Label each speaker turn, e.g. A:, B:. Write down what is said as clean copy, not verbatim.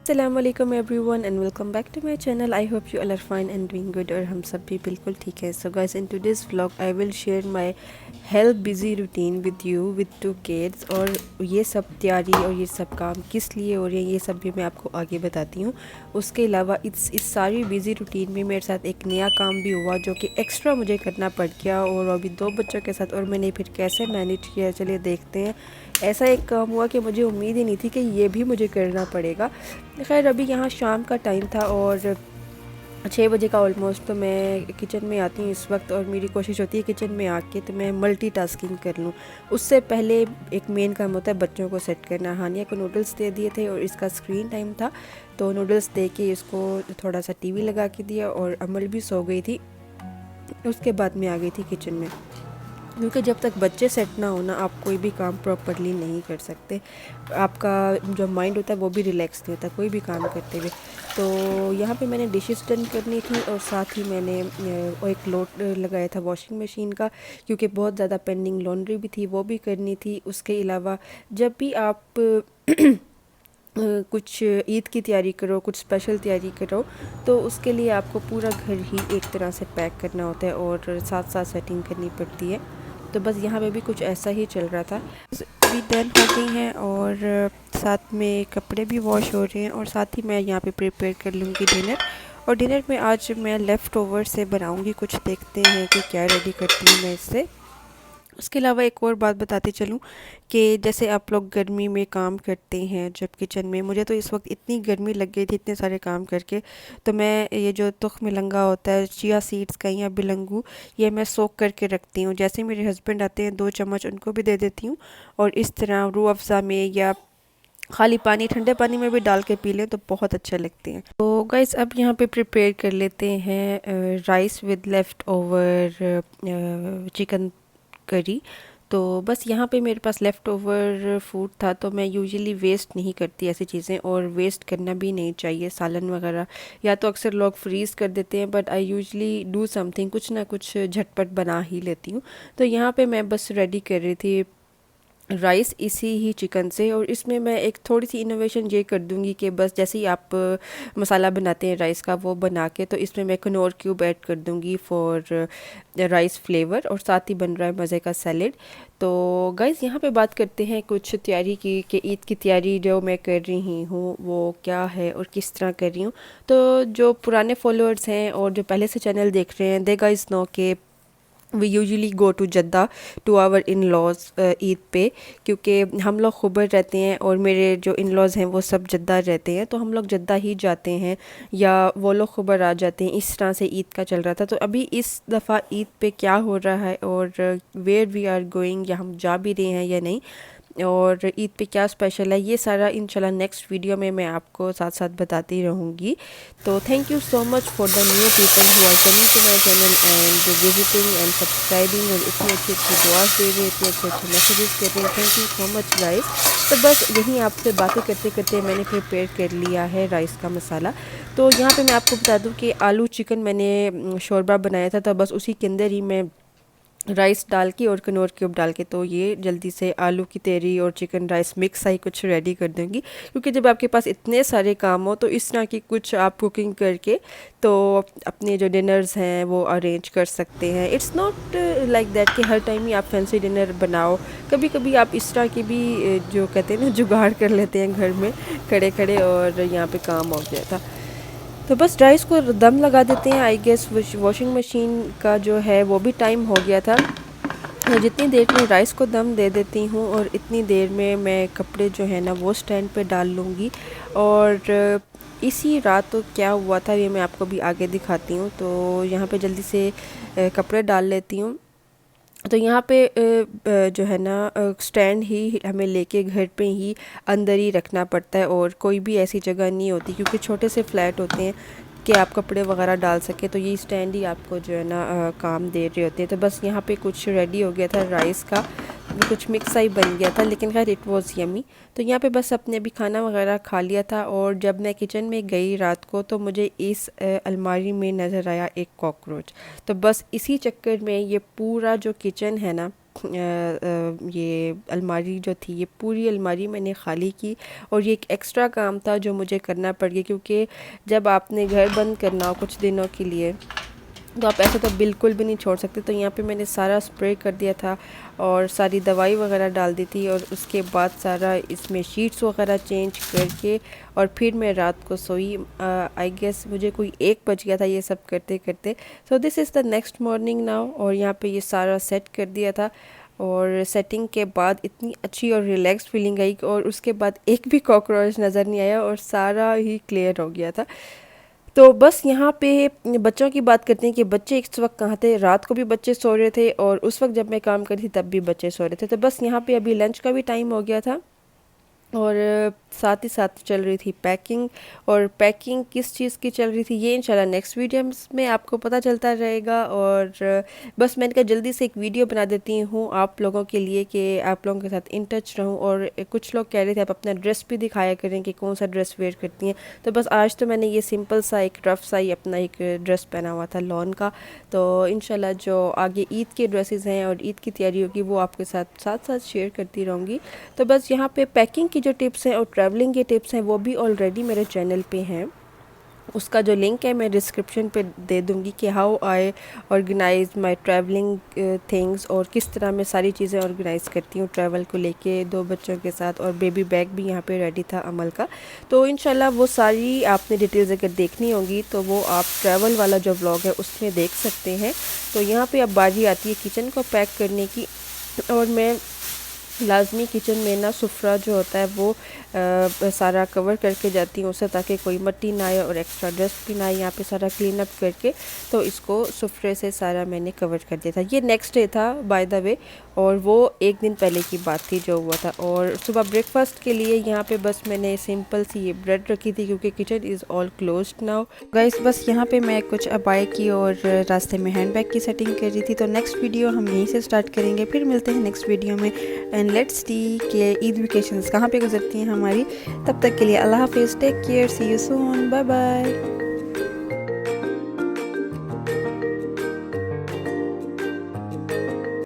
A: अस्सलाम वालेकुम everyone and welcome back to my channel. I hope you all are fine and doing good. और हम सब भी बिल्कुल ठीक है। So guys, in today's vlog I will share my health busy routine with you with 2 kids. और ये सब तैयारी और ये सब काम किस लिए हो रही है ये सब भी मैं आपको आगे बताती हूँ। उसके अलावा इस सारी बिजी रूटीन में मेरे साथ एक नया काम भी हुआ जो कि एक्स्ट्रा मुझे करना पड़ गया, और अभी 2 बच्चों के साथ और मैंने फिर कैसे मैनेज किया, चलिए देखते हैं। ऐसा एक काम हुआ कि मुझे उम्मीद ही नहीं थी कि ये भी मुझे करना पड़ेगा। खैर, अभी यहाँ शाम का टाइम था और 6 बजे का ऑलमोस्ट, तो मैं किचन में आती हूँ इस वक्त, और मेरी कोशिश होती है किचन में आके तो मैं मल्टीटास्किंग कर लूँ। उससे पहले एक मेन काम होता है बच्चों को सेट करना। हानिया को नूडल्स दे दिए थे और इसका स्क्रीन टाइम था, तो नूडल्स दे के इसको थोड़ा सा टीवी लगा के दिया, और अमल भी सो गई थी। उसके बाद मैं आ गई थी किचन में, क्योंकि जब तक बच्चे सेट ना होना आप कोई भी काम प्रॉपरली नहीं कर सकते। आपका जो माइंड होता है वो भी रिलैक्स नहीं होता कोई भी काम करते हुए। तो यहाँ पे मैंने डिशेस डन करनी थी, और साथ ही मैंने एक लोड लगाया था वॉशिंग मशीन का, क्योंकि बहुत ज़्यादा पेंडिंग लॉन्ड्री भी थी, वो भी करनी थी। उसके अलावा जब भी आप कुछ ईद की तैयारी करो, कुछ स्पेशल तैयारी करो, तो उसके लिए आपको पूरा घर ही एक तरह से पैक करना होता है और साथ साथ सेटिंग करनी पड़ती है। तो बस यहाँ पे भी कुछ ऐसा ही चल रहा था। भी डन हो गई हैं, और साथ में कपड़े भी वॉश हो रहे हैं, और साथ ही मैं यहाँ पे प्रिपेयर कर लूँगी डिनर। और डिनर में आज मैं लेफ़्ट ओवर से बनाऊँगी कुछ, देखते हैं कि क्या रेडी करती हूँ मैं इससे। उसके अलावा एक और बात बताते चलूँ कि जैसे आप लोग गर्मी में काम करते हैं जब किचन में, मुझे तो इस वक्त इतनी गर्मी लग गई थी इतने सारे काम करके, तो मैं ये जो तुख मिलंगा होता है चिया सीड्स का या बिलंगू, ये मैं सोख करके रखती हूँ। जैसे मेरे हस्बैंड आते हैं 2 चम्मच उनको भी दे देती हूँ, और इस तरह रूह अफ़ज़ा में या खाली पानी, ठंडे पानी में भी डाल के पी लें तो बहुत अच्छे लगते हैं। तो गाइस, अब यहाँ पे प्रिपेयर कर लेते हैं rice with left over chicken curry. तो बस यहाँ पे मेरे पास लेफ़्ट ओवर फूड था, तो मैं यूजुअली वेस्ट नहीं करती ऐसी चीज़ें, और वेस्ट करना भी नहीं चाहिए सालन वगैरह। या तो अक्सर लोग फ्रीज़ कर देते हैं, but I usually do something, कुछ ना कुछ झटपट बना ही लेती हूँ। तो यहाँ पे मैं बस रेडी कर रही थी राइस इसी ही चिकन से, और इसमें मैं एक थोड़ी सी इनोवेशन ये कर दूंगी कि बस जैसे ही आप मसाला बनाते हैं राइस का वो बना के, तो इसमें मैं कनौर क्यूब ऐड कर दूंगी फॉर राइस फ्लेवर, और साथ ही बन रहा है मज़े का सैलेड। तो गाइस, यहाँ पे बात करते हैं कुछ तैयारी की कि ईद की तैयारी जो मैं कर रही हूँ वो क्या है और किस तरह कर रही हूँ। तो जो पुराने फॉलोअर्स हैं और जो पहले से चैनल देख रहे हैं, दे गाइस नो के we usually go to Jeddah to our in laws Eid पे, क्योंकि हम लोग खुबर रहते हैं और मेरे जो इन लॉज़ हैं वो सब जद्दा रहते हैं, तो हम लोग जद्दा ही जाते हैं या वो लोग खुबर आ जाते हैं। इस तरह से ईद का चल रहा था। तो अभी इस दफ़ा ईद पे क्या हो रहा है और वेयर वी आर गोइंग, या हम जा भी रहे हैं या नहीं, और ईद पे क्या स्पेशल है, ये सारा इंशाल्लाह नेक्स्ट वीडियो में मैं आपको साथ साथ बताती रहूँगी। तो thank you so much for the new people who are coming to my channel and visiting and subscribing, और इतनी अच्छी अच्छी दुआ दे रहे हैं, इतने अच्छे अच्छे मैसेजेस कर रहे हैं। Thank you so much guys. तो बस यहीं आपसे बातें करते करते मैंने प्रिपेयर कर लिया है राइस का मसाला। तो यहाँ पे मैं आपको बता दूँ कि आलू चिकन मैंने शोरबा बनाया था, तो बस उसी के अंदर ही मैं राइस डाल के और कनौर क्यूब डाल के, तो ये जल्दी से आलू की तहरी और चिकन राइस मिक्स ही कुछ रेडी कर दूँगी। क्योंकि जब आपके पास इतने सारे काम हो तो इस तरह की कुछ आप कुकिंग करके तो अपने जो डिनर्स हैं वो अरेंज कर सकते हैं। इट्स नॉट लाइक दैट कि हर टाइम ही आप फैंसी डिनर बनाओ, कभी कभी आप इस तरह की भी जो कहते हैं ना जुगाड़ कर लेते हैं घर में खड़े खड़े, और यहाँ पे काम हो गया था। तो बस राइस को दम लगा देते हैं। आई गेस वॉशिंग मशीन का जो है वो भी टाइम हो गया था। तो जितनी देर में राइस को दम दे देती हूँ, और इतनी देर में मैं कपड़े जो है ना वो स्टैंड पे डाल लूँगी। और इसी रात तो क्या हुआ था ये मैं आपको भी आगे दिखाती हूँ। तो यहाँ पे जल्दी से कपड़े डाल लेती हूँ। तो यहाँ पे जो है ना स्टैंड ही हमें लेके घर पे ही अंदर ही रखना पड़ता है, और कोई भी ऐसी जगह नहीं होती क्योंकि छोटे से फ्लैट होते हैं कि आप कपड़े वगैरह डाल सके। तो ये स्टैंड ही आपको जो है ना काम दे रहे होते हैं। तो बस यहाँ पे कुछ रेडी हो गया था राइस का, कुछ मिक्स ही बन गया था, लेकिन खैर इट वाज यमी। तो यहाँ पे बस अपने अभी खाना वगैरह खा लिया था, और जब मैं किचन में गई रात को तो मुझे इस अलमारी में नज़र आया एक कॉकरोच। तो बस इसी चक्कर में ये पूरा जो किचन है ना ये अलमारी जो थी, ये पूरी अलमारी मैंने खाली की। और ये एक एक्स्ट्रा काम था जो मुझे करना पड़ गया, क्योंकि जब आपने घर बंद करना हो कुछ दिनों के लिए तो आप ऐसे तो बिल्कुल भी नहीं छोड़ सकते। तो यहाँ पे मैंने सारा स्प्रे कर दिया था और सारी दवाई वगैरह डाल दी थी, और उसके बाद सारा इसमें शीट्स वगैरह चेंज करके और फिर मैं रात को सोई। आई गेस मुझे कोई 1 बज गया था ये सब करते करते। So this is the next morning now. और यहाँ पे ये सारा सेट कर दिया था, और सेटिंग के बाद इतनी अच्छी और रिलैक्स फीलिंग आई, और उसके बाद एक भी कॉकरोच नज़र नहीं आया और सारा ही क्लियर हो गया था। तो बस यहाँ पे बच्चों की बात करते हैं कि बच्चे इस वक्त कहाँ थे। रात को भी बच्चे सो रहे थे, और उस वक्त जब मैं काम कर रही थी तब भी बच्चे सो रहे थे। तो बस यहाँ पे अभी लंच का भी टाइम हो गया था, और साथ ही साथ चल रही थी पैकिंग। और पैकिंग किस चीज़ की चल रही थी ये इंशाल्लाह नेक्स्ट वीडियो में आपको पता चलता रहेगा। और बस मैंने कहा जल्दी से एक वीडियो बना देती हूँ आप लोगों के लिए कि आप लोगों के साथ इन टच रहूँ। और कुछ लोग कह रहे थे आप अपना ड्रेस भी दिखाया करें कि कौन सा ड्रेस वेयर करती हैं। तो बस आज तो मैंने ये सिंपल सा एक रफ सा ही अपना एक ड्रेस पहना हुआ था लॉन का। तो इंशाल्लाह जो आगे ईद के ड्रेसेस हैं और ईद की तैयारी होगी वो आपके साथ साथ साथ शेयर करती रहूँगी। तो बस यहाँ पे पैकिंग की जो टिप्स हैं और ट्रैवलिंग के टिप्स हैं वो भी ऑलरेडी मेरे चैनल पे हैं। उसका जो लिंक है मैं डिस्क्रिप्शन पे दे दूँगी कि how I organise my travelling things, और किस तरह मैं सारी चीज़ें ऑर्गेनाइज़ करती हूँ ट्रैवल को लेके 2 बच्चों के साथ। और बेबी बैग भी यहाँ पे रेडी था अमल का। तो इंशाल्लाह वो सारी आपने डिटेल्स अगर देखनी होगी तो वो आप ट्रैवल वाला जो व्लॉग है उसमें देख सकते हैं। तो यहाँ पे अब बारी आती है किचन को पैक करने की। और मैं लाजमी किचन में ना सुफ्रा जो होता है वो सारा कवर करके जाती हूँ उसे, ताकि कोई मिट्टी ना आए और एक्स्ट्रा डस्ट भी ना आए। यहाँ पे सारा क्लीन अप करके तो इसको सुफ्रे से सारा मैंने कवर कर दिया था। ये नेक्स्ट डे था बाय द वे, और वो एक दिन पहले की बात थी जो हुआ था। और सुबह ब्रेकफास्ट के लिए यहाँ पे बस मैंने सिंपल सी ये ब्रेड रखी थी, क्योंकि kitchen is all closed now guys. बस यहाँ पे मैं कुछ अबाई की और रास्ते में हैंडबैग की सेटिंग कर रही थी। तो नेक्स्ट वीडियो हम यहीं से स्टार्ट करेंगे, फिर मिलते हैं नेक्स्ट वीडियो में। एंड लेट्स सी कि ईद वेकेशंस कहाँ पे गुजरती हैं हमारी। तब तक के लिए अल्लाह हाफिज़, take care, see you soon, bye bye.